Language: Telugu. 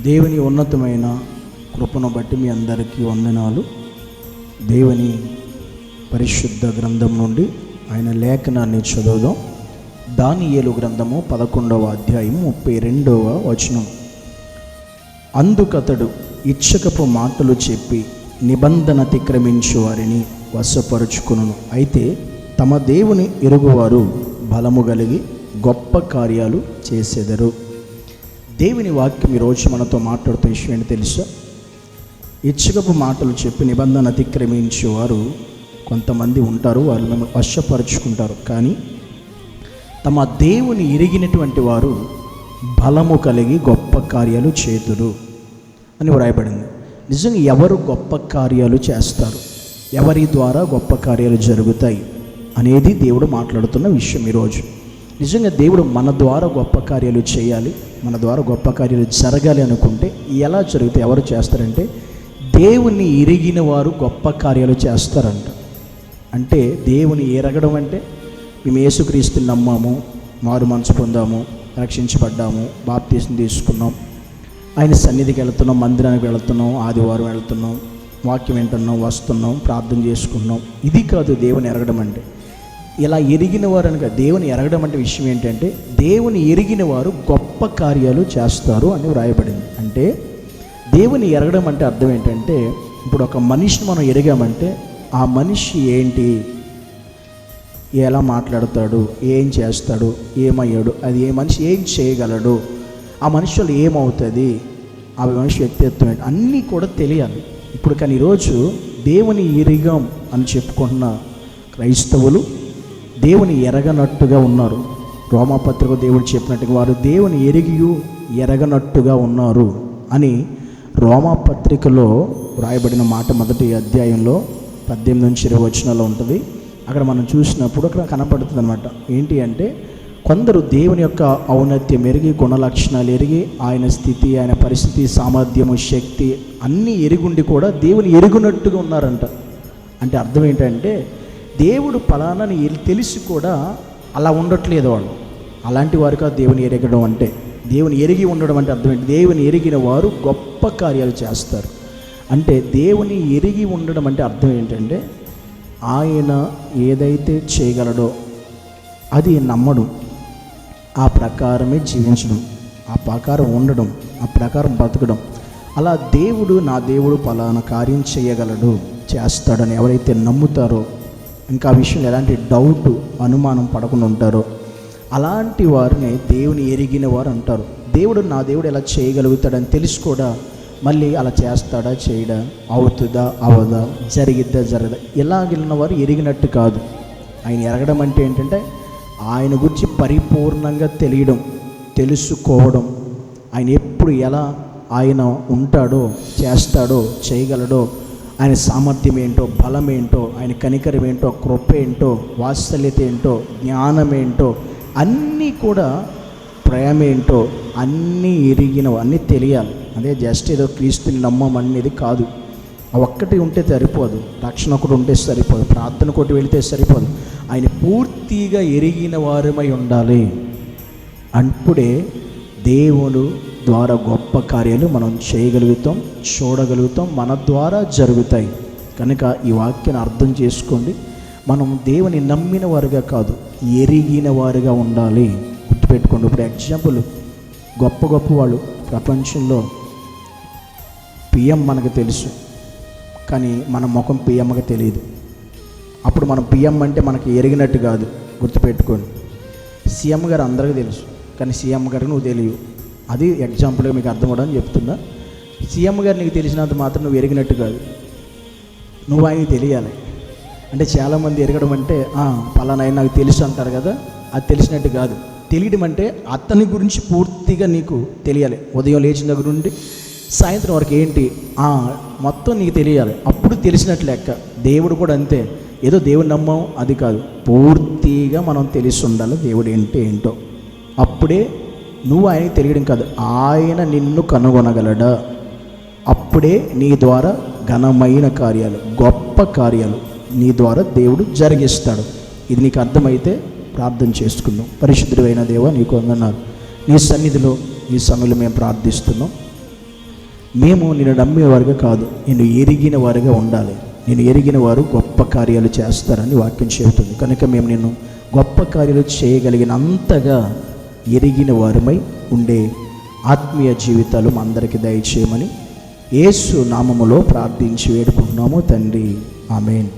దేవుని ఉన్నతమైన కృపను బట్టి మీ అందరికీ వందనాలు. దేవుని పరిశుద్ధ గ్రంథం నుండి ఆయన లేఖనాన్ని చదువుదాం. దానియేలు గ్రంథము 11వ అధ్యాయం 32వ వచనం. అందుకతడు ఇచ్చకపు మాటలు చెప్పి నిబంధన అతిక్రమించు వారిని వశపరుచుకును. అయితే తమ దేవుని ఎరుగువారు బలము కలిగి గొప్ప కార్యాలు చేసెదరు. దేవుని వాక్యం ఈరోజు మనతో మాట్లాడుతున్న విషయం ఏంటి తెలుసా? ఇచ్చకపు మాటలు చెప్పి నిబంధన అతిక్రమించేవారు కొంతమంది ఉంటారు, వాళ్ళు మేము వశపరుచుకుంటారు. కానీ తమ దేవుని ఎరిగినటువంటి వారు బలము కలిగి గొప్ప కార్యాలు చేతురు అని వ్రాయబడింది. నిజంగా ఎవరు గొప్ప కార్యాలు చేస్తారు, ఎవరి ద్వారా గొప్ప కార్యాలు జరుగుతాయి అనేది దేవుడు మాట్లాడుతున్న విషయం ఈరోజు. నిజంగా దేవుడు మన ద్వారా గొప్ప కార్యాలు చేయాలి, మన ద్వారా గొప్ప కార్యాలు జరగాలి అనుకుంటే ఎలా జరుగుతాయి, ఎవరు చేస్తారంటే దేవుని ఎరిగిన వారు గొప్ప కార్యాలు చేస్తారంట. అంటే దేవుని ఎరగడం అంటే మేము యేసుక్రీస్తుని నమ్మాము, మారు మనసు పొందాము, రక్షించబడ్డాము, బాప్తీసం తీసుకున్నాం, ఆయన సన్నిధికి వెళుతున్నాం, మందిరానికి వెళుతున్నాం, ఆదివారం వెళుతున్నాం, వాక్యం వింటున్నాం, వస్తున్నాం, ప్రార్థన చేసుకున్నాం. ఇది కాదు దేవుని ఎరగడం అంటే. ఇలా ఎరిగిన వారు అనగా దేవుని ఎరగడం అంటే విషయం ఏంటంటే దేవుని ఎరిగిన వారు గొప్ప కార్యాలు చేస్తారు అని వ్రాయబడింది. అంటే దేవుని ఎరగడం అంటే అర్థం ఏంటంటే, ఇప్పుడు ఒక మనిషిని మనం ఎరిగామంటే ఆ మనిషి ఏంటి, ఎలా మాట్లాడతాడు, ఏం చేస్తాడు, ఏమయ్యాడు, అది ఏ మనిషి ఏం చేయగలడు, ఆ మనుషులు ఏమవుతుంది, ఆ మనిషి వ్యక్తిత్వం ఏంటి, అన్నీ కూడా తెలియాలి. ఇప్పుడు కానీ ఈరోజు దేవుని ఎరిగాం అని చెప్పుకుంటున్న క్రైస్తవులు దేవుని ఎరగనట్టుగా ఉన్నారు. రోమాపత్రిక దేవుడు చెప్పినట్టుగా వారు దేవుని ఎరగనట్టుగా ఉన్నారు అని రోమాపత్రికలో వ్రాయబడిన మాట మొదటి అధ్యాయంలో 18 నుంచి 20 వచనాల్లో ఉంటుంది. అక్కడ మనం చూసినప్పుడు అక్కడ కనపడుతుంది అనమాట. ఏంటి అంటే కొందరు దేవుని యొక్క ఔన్నత్యం ఎరిగి, గుణలక్షణాలు ఎరిగి, ఆయన స్థితి, ఆయన పరిస్థితి, సామర్థ్యము, శక్తి అన్నీ ఎరుగుండి కూడా దేవుని ఎరుగునట్టుగా ఉన్నారంట. అంటే అర్థం ఏంటంటే దేవుడు ఫలానాని తెలిసి కూడా అలా ఉండట్లేదు వాళ్ళు. అలాంటి వారిగా దేవుని ఎరగడం అంటే, దేవుని ఎరిగి ఉండడం అంటే అర్థం ఏంటి? దేవుని ఎరిగిన వారు గొప్ప కార్యాలు చేస్తారు. అంటే దేవుని ఎరిగి ఉండడం అంటే అర్థం ఏంటంటే ఆయన ఏదైతే చేయగలడో అది నమ్మడం, ఆ ప్రకారమే జీవించడం, ఆ ప్రకారం ఉండడం, ఆ ప్రకారం బతకడం. అలా దేవుడు, నా దేవుడు ఫలానా కార్యం చేయగలడు, చేస్తాడని ఎవరైతే నమ్ముతారో, ఇంకా ఆ విషయంలో ఎలాంటి డౌట్, అనుమానం పడకుండా ఉంటారో అలాంటి వారిని దేవుని ఎరిగిన వారు అంటారు. దేవుడు, నా దేవుడు ఎలా చేయగలుగుతాడని తెలిసి కూడా మళ్ళీ అలా చేస్తాడా, చేయడా, అవుతుందా, అవదా, జరిగిద్దా, జరగదా, ఇలాగిన వారు ఎరిగినట్టు కాదు. ఆయన ఎరగడం అంటే ఏంటంటే ఆయన గురించి పరిపూర్ణంగా తెలియడం, తెలుసుకోవడం, ఆయన ఎప్పుడు ఎలా ఆయన ఉంటాడో, చేస్తాడో, చేయగలడో, ఆయన సామర్థ్యం ఏంటో, బలం ఏంటో, ఆయన కనికరం ఏంటో, కృప ఏంటో, వాత్సల్యత ఏంటో, జ్ఞానం ఏంటో, అన్నీ కూడా ప్రేమ ఏంటో అన్నీ ఎరిగినవి, అన్నీ తెలియాలి. అదే జస్ట్ ఏదో క్రీస్తుని నమ్మమనేది కాదు. ఆ ఒక్కటి ఉంటే సరిపోదు, రక్షణ ఒకటి ఉంటే సరిపోదు, ప్రార్థన ఒకటి వెళితే సరిపోదు. ఆయన పూర్తిగా ఎరిగిన వారమై ఉండాలి. అప్పుడే దేవుడు ద్వారా గొప్ప కార్యాలు మనం చేయగలుగుతాం, చూడగలుగుతాం, మన ద్వారా జరుగుతాయి. కనుక ఈ వాక్యాన్ని అర్థం చేసుకోండి. మనం దేవుని నమ్మిన వారుగా కాదు, ఎరిగిన వారుగా ఉండాలి. గుర్తుపెట్టుకోండి. ఇప్పుడు ఎగ్జాంపుల్, గొప్ప గొప్ప వాళ్ళు ప్రపంచంలో పిఎం మనకు తెలుసు, కానీ మన ముఖం పిఎంకి తెలియదు. అప్పుడు మనం పిఎం అంటే మనకి ఎరిగినట్టు కాదు. గుర్తుపెట్టుకోండి. సీఎం గారు అందరికీ తెలుసు, కానీ సీఎం గారికి నువ్వు తెలియవు. అది ఎగ్జాంపుల్గా మీకు అర్థం అవ్వడానికి చెప్తున్నా. సీఎం గారు నీకు తెలిసినంత మాత్రం నువ్వు ఎరిగినట్టు కాదు, నువ్వు ఆయనకి తెలియాలి. అంటే చాలామంది ఎరగడం అంటే పలానా ఆయన నాకు తెలుసు అంటారు కదా, అది తెలిసినట్టు కాదు. తెలియడం అంటే అతని గురించి పూర్తిగా నీకు తెలియాలి. ఉదయం లేచిన దగ్గర నుండి సాయంత్రం వరకు ఏంటి మొత్తం నీకు తెలియాలి. అప్పుడు తెలిసినట్లు లెక్క. దేవుడు కూడా అంతే. ఏదో దేవుడు నమ్మాం అది కాదు, పూర్తిగా మనం తెలిసి ఉండాలి దేవుడు ఏంటో. అప్పుడే నువ్వు ఆయనకి తెలియడం కాదు, ఆయన నిన్ను కనుగొనగలడా. అప్పుడే నీ ద్వారా ఘనమైన కార్యాలు, గొప్ప కార్యాలు నీ ద్వారా దేవుడు జరిగిస్తాడు. ఇది నీకు అర్థమైతే ప్రార్థన చేసుకుందాం. పరిశుద్ధుడైన దేవా, నీకు వందనాలు. నీ సన్నిధిలో ఈ సమయంలో మేము ప్రార్థిస్తున్నాం. మేము నిన్ను నమ్మేవారుగా కాదు, నిన్ను ఎరిగిన వారుగా ఉండాలి. నిన్ను ఎరిగిన వారు గొప్ప కార్యాలు చేస్తారని వాక్యం చెబుతుంది. కనుక మేము నిన్ను గొప్ప కార్యాలు చేయగలిగినంతగా ఎరిగిన వారమై ఉండే ఆత్మీయ జీవితాలు మా అందరికీ దయచేయమని యేసు నామములో ప్రార్థించి వేడుకుంటున్నాము తండ్రి. ఆమేన్.